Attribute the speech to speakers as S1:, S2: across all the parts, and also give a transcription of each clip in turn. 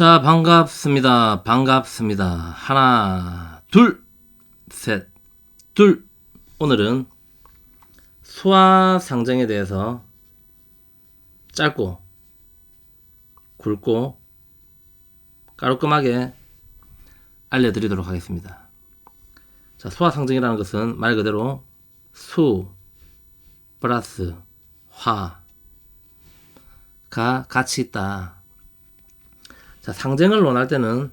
S1: 자, 반갑습니다. 반갑습니다. 하나, 둘, 셋, 둘. 오늘은 수화상정에 대해서 짧고 굵고 깔끔하게 알려드리도록 하겠습니다. 자, 수화상정이라는 것은 말 그대로 수 플러스 화가 같이 있다. 자, 상정을 논할 때는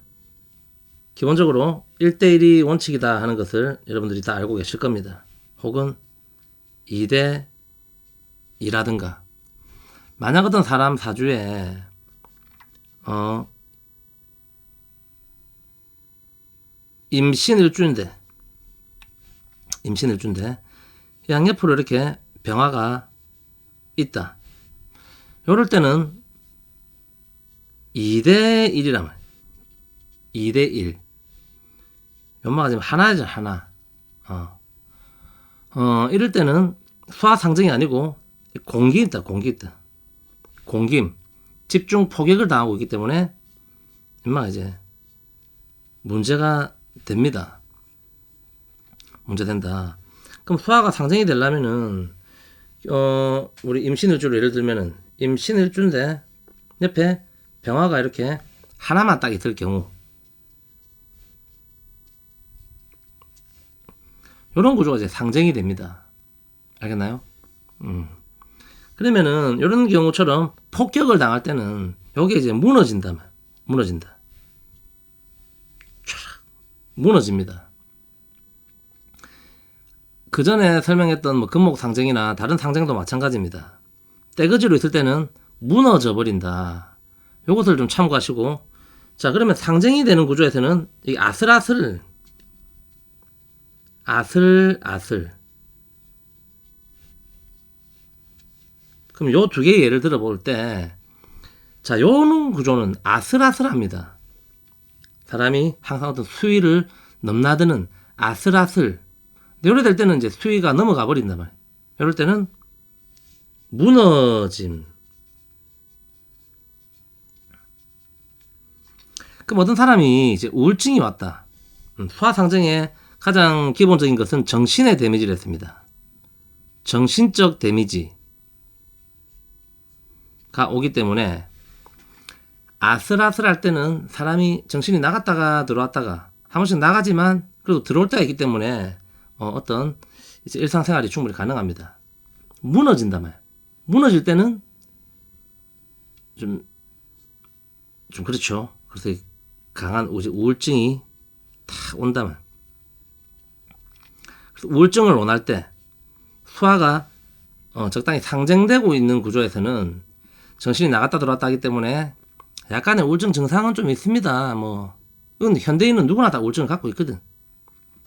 S1: 기본적으로 1대1이 원칙이다 하는 것을 여러분들이 다 알고 계실 겁니다. 혹은 2대2라든가 만약 어떤 사람 사주에 임신일주인데 양옆으로 이렇게 병화가 있다. 이럴 때는 2대1이란 말이야. 2대1. 연마가 지금 하나죠, 하나. 이럴 때는 수화상정이 아니고 공기 있다. 공김. 집중 포격을 당하고 있기 때문에 연마가 이제 문제가 됩니다. 문제된다. 그럼 수화가 상정이 되려면은 우리 임신일주로 예를 들면은 임신일주인데 옆에 병화가 이렇게 하나만 딱 있을 경우 이런 구조가 이제 상정이 됩니다. 알겠나요? 그러면은 이런 경우처럼 폭격을 당할 때는 여기 이제 무너진다. 무너집니다. 그 전에 설명했던 뭐 금목 상정이나 다른 상정도 마찬가지입니다. 떼거지로 있을 때는 무너져 버린다. 요것을 좀 참고하시고, 자, 그러면 상정이 되는 구조에서는 이 아슬아슬 그럼 요 두 개의 예를 들어 볼 때, 자, 요는 구조는 아슬아슬합니다. 사람이 항상 어떤 수위를 넘나드는 아슬아슬. 요래 될 때는 이제 수위가 넘어가 버린단 말이에요. 요럴 때는 무너짐. 그럼 어떤 사람이 이제 우울증이 왔다. 수화상정의 가장 기본적인 것은 정신의 데미지를 했습니다. 정신적 데미지가 오기 때문에 아슬아슬할 때는 사람이 정신이 나갔다가 들어왔다가 한 번씩 나가지만 그래도 들어올 때가 있기 때문에 어떤 이제 일상생활이 충분히 가능합니다. 무너진단 말이에요. 무너질 때는 좀 그렇죠. 그래서 강한 우울증이 탁 온다면, 그래서 우울증을 논할 때 수화가 적당히 상정되고 있는 구조에서는 정신이 나갔다 들어왔다 하기 때문에 약간의 우울증 증상은 좀 있습니다. 이건 현대인은 누구나 다 우울증을 갖고 있거든.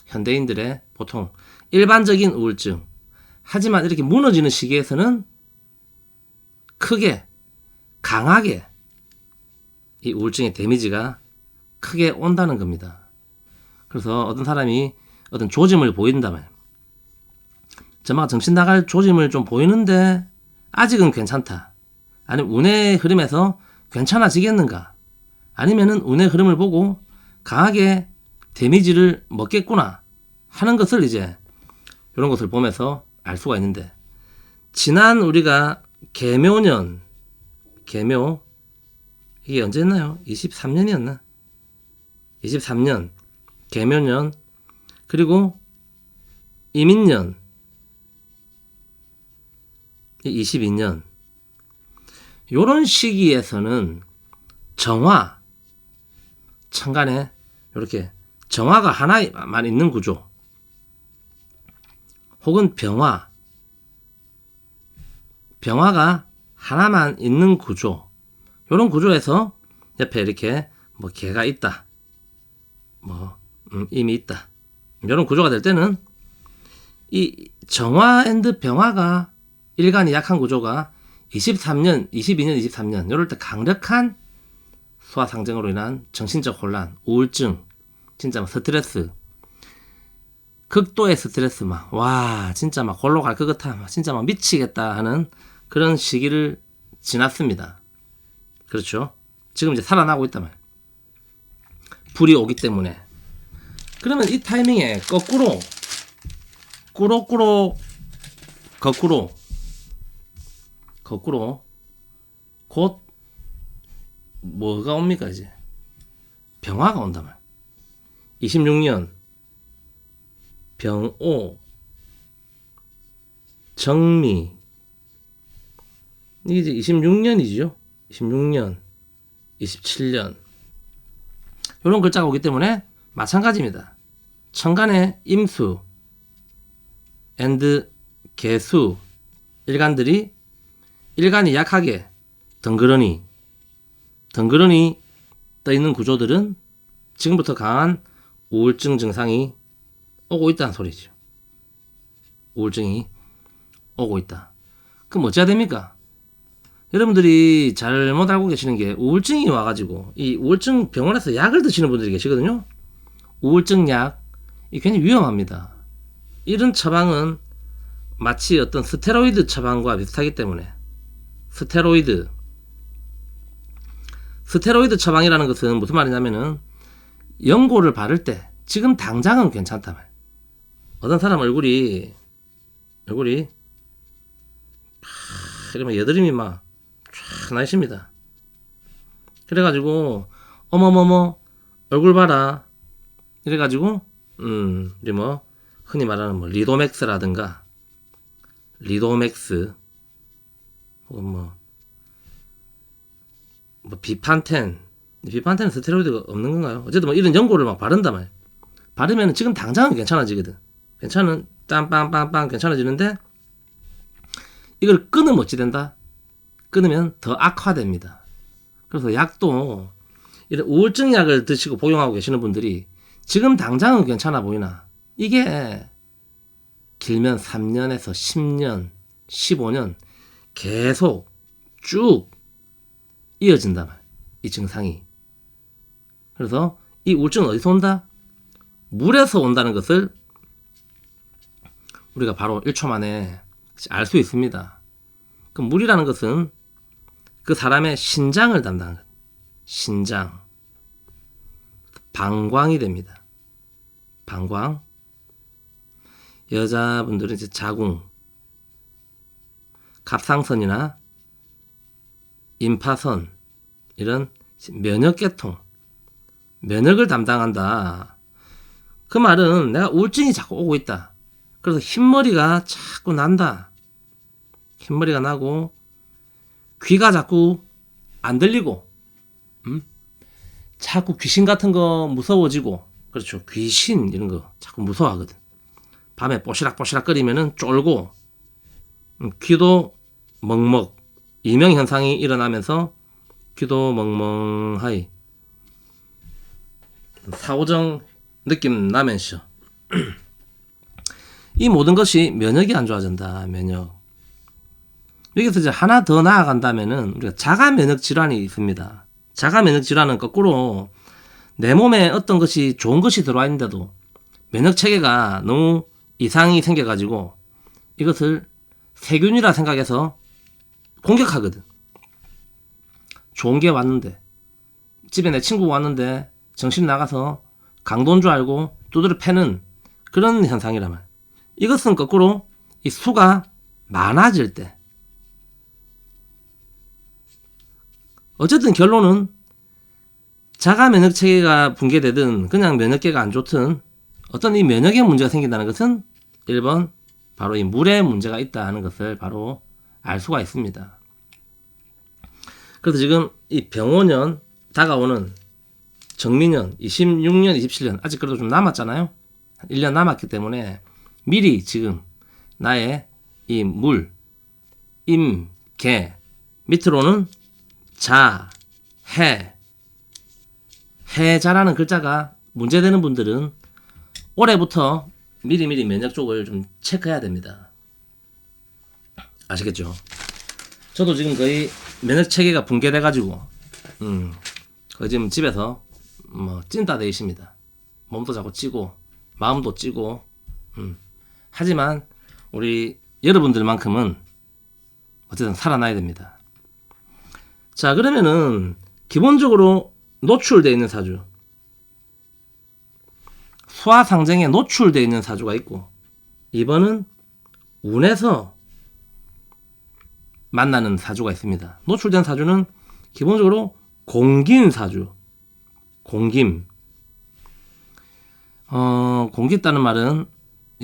S1: 현대인들의 보통 일반적인 우울증. 하지만 이렇게 무너지는 시기에서는 크게 강하게 이 우울증의 데미지가 크게 온다는 겁니다. 그래서 어떤 사람이 어떤 조짐을 보인다면, 저마가 정신 나갈 조짐을 좀 보이는데 아직은 괜찮다. 아니면 운의 흐름에서 괜찮아지겠는가? 아니면은 운의 흐름을 보고 강하게 데미지를 먹겠구나 하는 것을 이제 이런 것을 보면서 알 수가 있는데, 지난 우리가 개묘년, 이게 언제 했나요? 23년이었나? 23년, 개묘년, 그리고 이민년, 22년, 요런 시기에서는 정화, 천간에 이렇게 정화가 하나만 있는 구조, 혹은 병화가 하나만 있는 구조, 요런 구조에서 옆에 이렇게 개가 있다, 임이 있다, 이런 구조가 될 때는 이 정화 앤드 병화가 일간이 약한 구조가 22년, 23년 이럴 때 강력한 수화상정으로 인한 정신적 혼란, 우울증, 진짜 스트레스, 극도의 스트레스 진짜 골로 갈 것 같아, 진짜 미치겠다 하는 그런 시기를 지났습니다. 그렇죠? 지금 이제 살아나고 있단 말이에요. 불이 오기 때문에. 그러면 이 타이밍에 거꾸로 꾸룩꾸룩 거꾸로 곧 뭐가 옵니까? 이제 병화가 온단 말이야. 26년 병오 정미, 이게 이제 26년이죠. 26년 27년 이런 글자가 오기 때문에 마찬가지입니다. 천간의 임수 and 개수 일간들이 일간이 약하게 덩그러니 떠 있는 구조들은 지금부터 강한 우울증 증상이 오고 있다는 소리죠. 우울증이 오고 있다. 그럼 어찌해야 됩니까? 여러분들이 잘못 알고 계시는 게 우울증이 와가지고 이 우울증 병원에서 약을 드시는 분들이 계시거든요. 우울증 약, 이 굉장히 위험합니다. 이런 처방은 마치 어떤 스테로이드 처방과 비슷하기 때문에 스테로이드 처방이라는 것은 무슨 말이냐면은 연고를 바를 때 지금 당장은 괜찮다 말. 어떤 사람 얼굴이 이러면 여드름이 막 쫙 나십니다. 그래가지고 어머머머 얼굴 봐라 이래가지고 우리 뭐 흔히 말하는 뭐 리도맥스라든가 리도맥스 혹은 뭐 비판텐은 스테로이드가 없는 건가요? 어쨌든 뭐 이런 연고를 막 바른단 말이야. 바르면 지금 당장은 괜찮아지거든. 괜찮은 땀빵빵빵 괜찮아지는데 이걸 끊으면 어찌 된다? 끊으면 더 악화됩니다. 그래서 약도 이런 우울증 약을 드시고 복용하고 계시는 분들이 지금 당장은 괜찮아 보이나 이게 길면 3년에서 10년, 15년 계속 쭉 이어진단 말이야. 이 증상이. 그래서 이 우울증은 어디서 온다? 물에서 온다는 것을 우리가 바로 1초 만에 알 수 있습니다. 그 물이라는 것은 그 사람의 신장을 담당하는 것. 신장. 방광이 됩니다. 방광. 여자분들은 이제 자궁, 갑상선이나 임파선, 이런 면역계통, 면역을 담당한다. 그 말은 내가 우울증이 자꾸 오고 있다. 그래서 흰머리가 자꾸 난다. 흰머리가 나고 귀가 자꾸 안 들리고 자꾸 귀신 같은 거 무서워지고, 그렇죠. 귀신 이런 거 자꾸 무서워하거든. 밤에 뽀시락뽀시락 거리면은 쫄고 귀도 먹먹 이명현상이 일어나면서 귀도 멍멍하이 사오정 느낌 나면서 이 모든 것이 면역이 안 좋아진다. 면역. 여기서 이제 하나 더 나아간다면은 우리가 자가 면역 질환이 있습니다. 자가 면역 질환은 거꾸로 내 몸에 어떤 것이 좋은 것이 들어와 있는데도 면역 체계가 너무 이상이 생겨가지고 이것을 세균이라 생각해서 공격하거든. 좋은 게 왔는데, 집에 내 친구가 왔는데 정신 나가서 강도인 줄 알고 두드려 패는 그런 현상이란 말. 이것은 거꾸로 이 수가 많아질 때, 어쨌든 결론은 자가 면역 체계가 붕괴되든 그냥 면역계가 안 좋든 어떤 이 면역에 문제가 생긴다는 것은 1번 바로 이 물에 문제가 있다 하는 것을 바로 알 수가 있습니다. 그래서 지금 이 병오년 다가오는 정미년 26년 27년 아직 그래도 좀 남았잖아요. 1년 남았기 때문에 미리 지금 나의 이 물, 임, 개 밑으로는 자, 해자라는 글자가 문제되는 분들은 올해부터 미리미리 면역 쪽을 좀 체크해야 됩니다. 아시겠죠? 저도 지금 거의 면역 체계가 붕괴돼가지고 거의 지금 집에서 뭐 찐따 돼 있습니다. 몸도 자꾸 찌고 마음도 찌고 하지만 우리 여러분들만큼은 어쨌든 살아나야 됩니다. 자, 그러면은 기본적으로 노출되어 있는 사주, 수화상쟁에 노출되어 있는 사주가 있고, 2번은 운에서 만나는 사주가 있습니다. 노출된 사주는 기본적으로 공긴 사주. 공김. 공깃다는 말은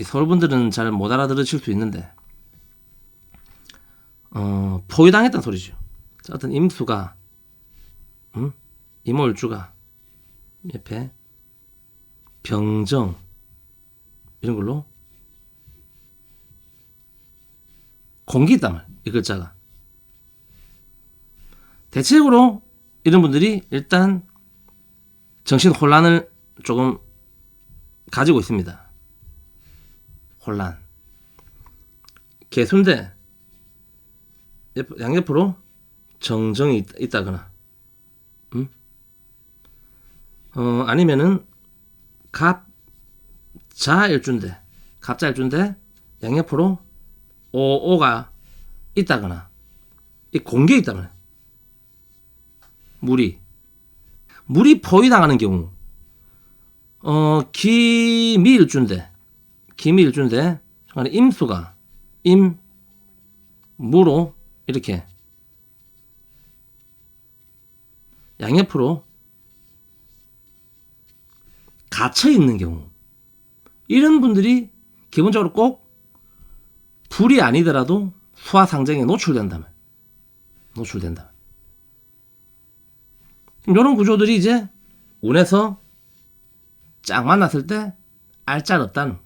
S1: 서울분들은 잘 못 알아들으실 수 있는데, 포위당했다는 소리죠. 어떤 임수가, 이모일주가 옆에 병정 이런 걸로 공깃담을, 이 글자가 대체적으로 이런 분들이 일단 정신 혼란을 조금 가지고 있습니다. 혼란. 개수인데 양옆으로 정정이 있다거나, 아니면은 갑자일주인데 양옆으로 오가 있다거나, 이 공개 있다거나, 물이 포위당하는 경우, 기미일주인데 임수가 무로 이렇게 양옆으로 갇혀 있는 경우, 이런 분들이 기본적으로 꼭 불이 아니더라도 수화상쟁에 노출된다. 이런 구조들이 이제 운에서 쫙 만났을 때 알짤없다.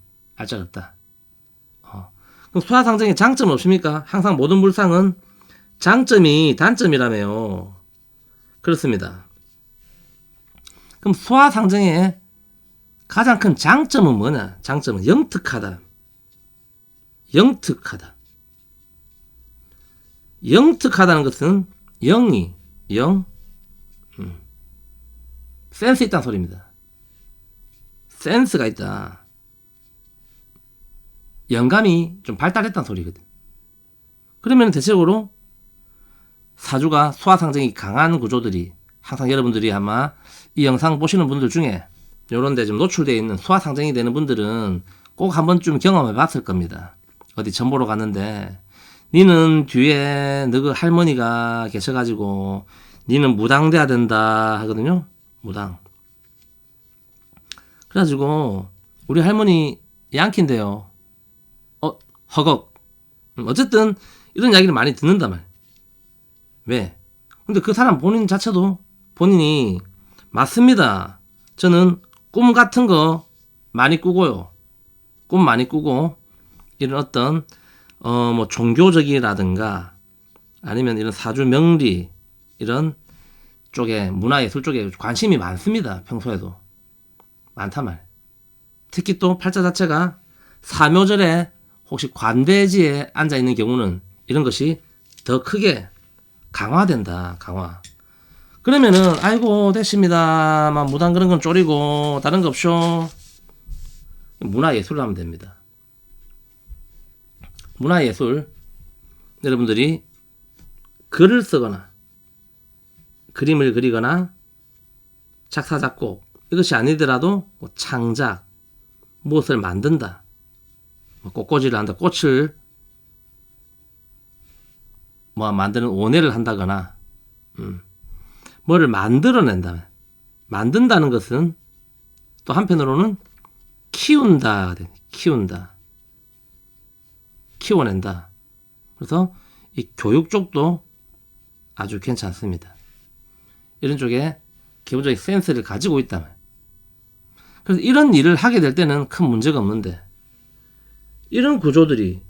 S1: 그럼 수화상쟁에 장점은 없습니까? 항상 모든 물상은 장점이 단점이라며요. 그렇습니다. 그럼 수화상쟁의 가장 큰 장점은 뭐냐? 장점은 영특하다. 영특하다는 것은 센스 있다는 소리입니다. 센스가 있다. 영감이 좀 발달했다는 소리거든. 그러면 대체적으로 사주가 수화상쟁이 강한 구조들이, 항상 여러분들이 아마 이 영상 보시는 분들 중에 이런 데 좀 노출되어 있는 수화상쟁이 되는 분들은 꼭 한 번쯤 경험해 봤을 겁니다. 어디 전 보러 갔는데 니는 뒤에 너그 할머니가 계셔가지고 니는 무당돼야 된다 하거든요. 무당. 그래가지고 우리 할머니 양키인데요. 허걱. 어쨌든 이런 이야기를 많이 듣는단 말이에요. 왜? 근데 그 사람 본인 자체도 본인이 맞습니다. 저는 꿈 같은 거 많이 꾸고요. 꿈 많이 꾸고 이런 어떤 뭐 종교적이라든가 아니면 이런 사주 명리 이런 쪽에 문화예술 쪽에 관심이 많습니다. 평소에도 많단 말. 특히 또 팔자 자체가 사묘절에 혹시 관대지에 앉아 있는 경우는 이런 것이 더 크게 강화된다. 강화. 그러면은 아이고 됐습니다. 막 무당 그런 건 쪼리고 다른 거 없쇼. 문화예술을 하면 됩니다. 문화예술, 여러분들이 글을 쓰거나 그림을 그리거나 작사 작곡 이것이 아니더라도 뭐 창작, 무엇을 만든다, 뭐 꽃꽂이를 한다, 꽃을 뭐 만드는 원예를 한다거나 뭐를 만들어낸다. 만든다는 것은 또 한편으로는 키운다. 키워낸다. 그래서 이 교육 쪽도 아주 괜찮습니다. 이런 쪽에 기본적인 센스를 가지고 있다면. 그래서 이런 일을 하게 될 때는 큰 문제가 없는데, 이런 구조들이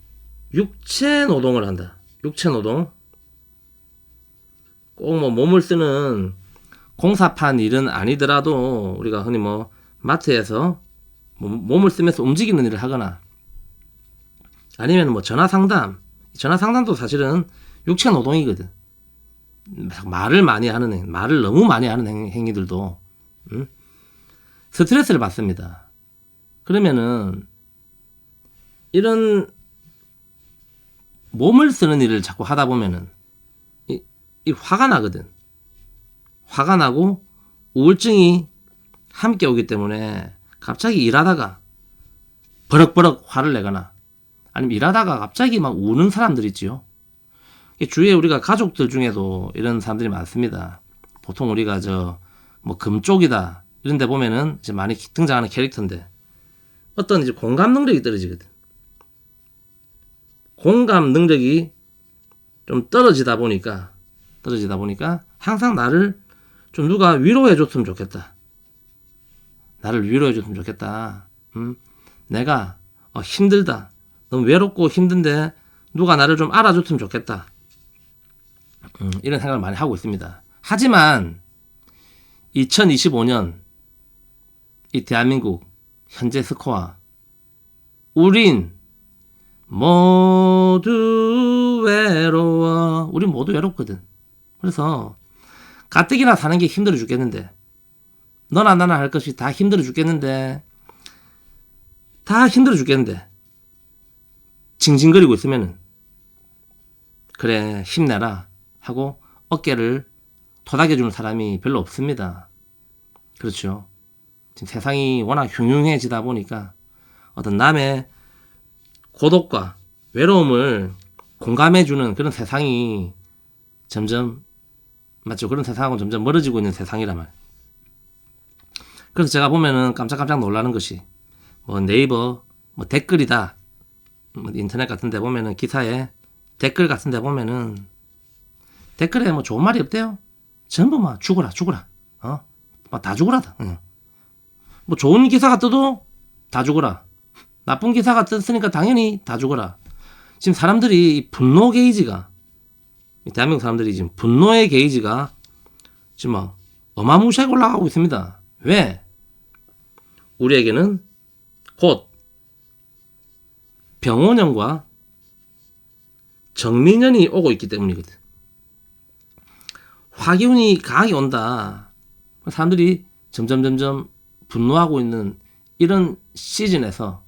S1: 육체 노동을 한다. 육체 노동. 꼭 뭐 몸을 쓰는 공사판 일은 아니더라도 우리가 흔히 뭐 마트에서 몸을 쓰면서 움직이는 일을 하거나 아니면 뭐 전화상담도 사실은 육체 노동이거든. 말을 너무 많이 하는 행위들도 스트레스를 받습니다. 그러면은 이런 몸을 쓰는 일을 자꾸 하다 보면은 이 화가 나거든. 화가 나고 우울증이 함께 오기 때문에 갑자기 일하다가 버럭버럭 화를 내거나 아니면 일하다가 갑자기 막 우는 사람들 있지요. 주위에 우리가 가족들 중에도 이런 사람들이 많습니다. 보통 우리가 뭐 금쪽이다 이런 데 보면은 이제 많이 등장하는 캐릭터인데 어떤 이제 공감 능력이 떨어지거든. 공감 능력이 좀 떨어지다 보니까 항상 나를 좀 누가 위로해 줬으면 좋겠다. 나를 위로해 줬으면 좋겠다. 내가 힘들다. 너무 외롭고 힘든데 누가 나를 좀 알아줬으면 좋겠다. 이런 생각을 많이 하고 있습니다. 하지만 2025년 이 대한민국 현재 스코어 우린 모두 외로워. 우린 모두 외롭거든. 그래서 가뜩이나 사는 게 힘들어 죽겠는데 너나 나나 할 것이 다 힘들어 죽겠는데 징징거리고 있으면은 그래 힘내라 하고 어깨를 토닥여주는 사람이 별로 없습니다. 그렇죠. 지금 세상이 워낙 흉흉해지다 보니까 어떤 남의 고독과 외로움을 공감해주는 그런 세상이 점점 맞죠? 그런 세상하고 점점 멀어지고 있는 세상이란 말. 그래서 제가 보면은 깜짝깜짝 놀라는 것이 뭐 네이버 뭐 댓글이다 뭐 인터넷 같은 데 보면은 기사에 댓글 같은 데 보면은 댓글에 뭐 좋은 말이 없대요. 전부 막 죽어라 막 다 죽어라. 뭐 좋은 기사가 떠도 다 죽어라. 나쁜 기사가 떴으니까 당연히 다 죽어라. 지금 사람들이 분노 게이지가 대한민국 사람들이 지금 분노의 게이지가 지금 막 어마무시하게 올라가고 있습니다. 왜? 우리에게는 곧 병원년과 정민년이 오고 있기 때문이거든. 화기운이 강하게 온다. 사람들이 점점 분노하고 있는 이런 시즌에서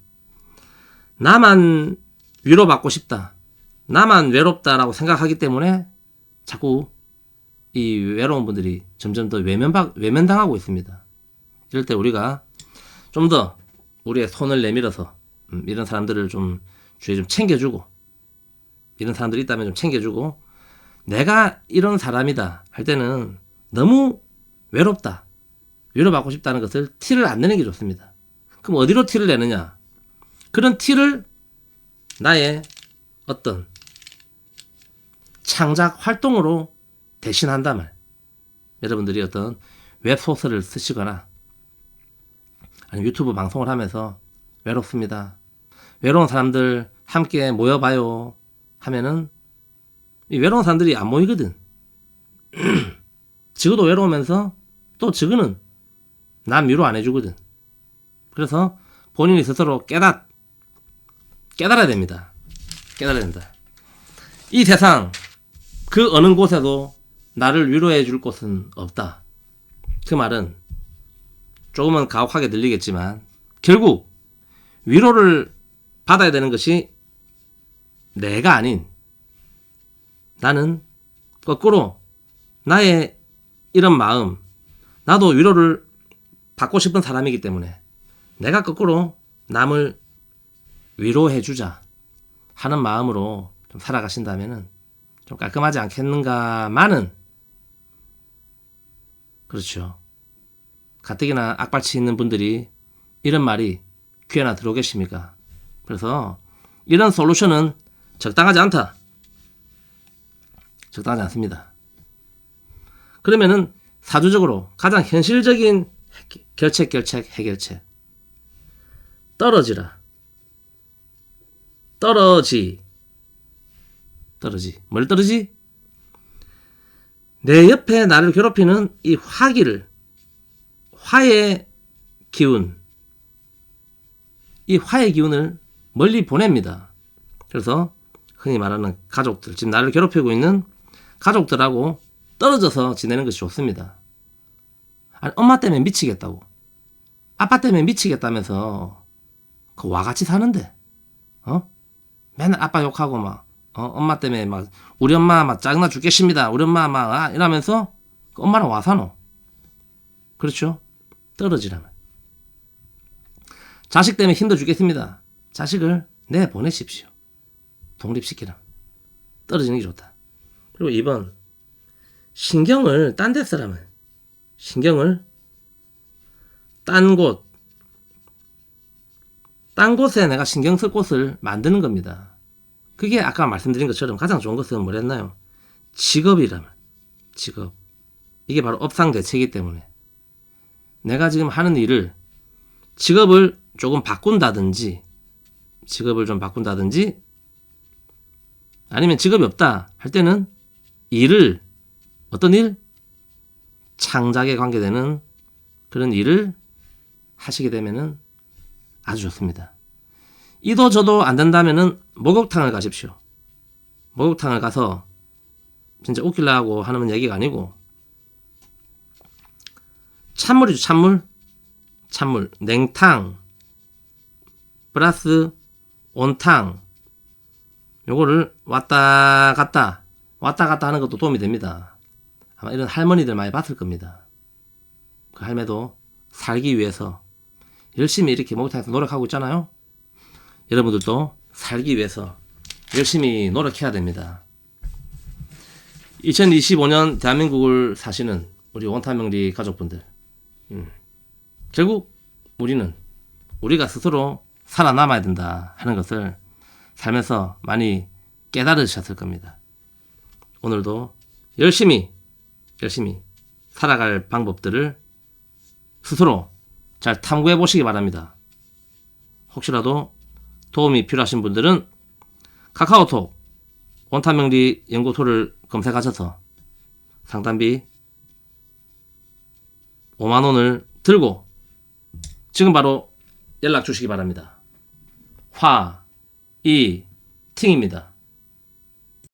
S1: 나만 위로받고 싶다. 나만 외롭다라고 생각하기 때문에 자꾸 이 외로운 분들이 점점 더 외면당하고 있습니다. 이럴 때 우리가 좀 더 우리의 손을 내밀어서 이런 사람들을 좀 주위에 좀 챙겨주고 이런 사람들이 있다면 좀 챙겨주고 내가 이런 사람이다 할 때는 너무 외롭다. 위로받고 싶다는 것을 티를 안 내는 게 좋습니다. 그럼 어디로 티를 내느냐? 그런 티를 나의 어떤 창작 활동으로 대신한단 말. 여러분들이 어떤 웹소설을 쓰시거나 아니면 유튜브 방송을 하면서 외롭습니다. 외로운 사람들 함께 모여봐요 하면은 이 외로운 사람들이 안 모이거든. 지구도 외로우면서 또 지구는 남 위로 안 해주거든. 그래서 본인이 스스로 깨달아야 됩니다. 깨달아야 된다. 이 세상 그 어느 곳에도 나를 위로해 줄 곳은 없다. 그 말은 조금은 가혹하게 들리겠지만 결국 위로를 받아야 되는 것이 내가 아닌 나는 거꾸로 나의 이런 마음 나도 위로를 받고 싶은 사람이기 때문에 내가 거꾸로 남을 위로해 주자 하는 마음으로 좀 살아가신다면은 좀 깔끔하지 않겠는가마는 그렇죠. 가뜩이나 악발치 있는 분들이 이런 말이 귀에나 들어오겠습니까? 그래서 이런 솔루션은 적당하지 않다. 적당하지 않습니다. 그러면은 사주적으로 가장 현실적인 결책, 해결책. 떨어지라. 떨어지. 뭘 떨어지? 내 옆에 나를 괴롭히는 이 화의 기운. 이 화의 기운을 멀리 보냅니다. 그래서 흔히 말하는 가족들, 지금 나를 괴롭히고 있는 가족들하고 떨어져서 지내는 것이 좋습니다. 아니, 엄마 때문에 미치겠다고. 아빠 때문에 미치겠다면서 그 와같이 사는데 맨날 아빠 욕하고 막 엄마 때문에 막 우리 엄마 막 짜증나 죽겠습니다. 우리 엄마 막 이러면서 그 엄마랑 와 사노. 그렇죠? 떨어지라면. 자식 때문에 힘들어 죽겠습니다. 자식을 내보내십시오. 독립시키라. 떨어지는 게 좋다. 그리고 2번, 신경을 딴 데 쓰라면, 신경을 딴 곳에 내가 신경 쓸 곳을 만드는 겁니다. 그게 아까 말씀드린 것처럼 가장 좋은 것은 뭐랬나요? 직업이라면, 직업. 이게 바로 업상대체이기 때문에 내가 지금 하는 일을 직업을 조금 바꾼다든지, 아니면 직업이 없다 할 때는 일을, 어떤 일? 창작에 관계되는 그런 일을 하시게 되면은 아주 좋습니다. 이도 저도 안 된다면은 목욕탕을 가십시오. 목욕탕을 가서 진짜 웃기려고 하는 얘기가 아니고 찬물이죠. 찬물. 냉탕 플러스 온탕, 요거를 왔다 갔다 하는 것도 도움이 됩니다. 아마 이런 할머니들 많이 봤을 겁니다. 그 할매도 살기 위해서 열심히 이렇게 목욕탕에서 노력하고 있잖아요. 여러분들도 살기 위해서 열심히 노력해야 됩니다. 2025년 대한민국을 사시는 우리 원타명리 가족분들, 결국 우리가 스스로 살아남아야 된다 하는 것을 살면서 많이 깨달으셨을 겁니다. 오늘도 열심히 살아갈 방법들을 스스로 잘 탐구해 보시기 바랍니다. 혹시라도 도움이 필요하신 분들은 카카오톡 원타명리 연구소를 검색하셔서 상담비 5만원을 들고 지금 바로 연락 주시기 바랍니다. 팅입니다.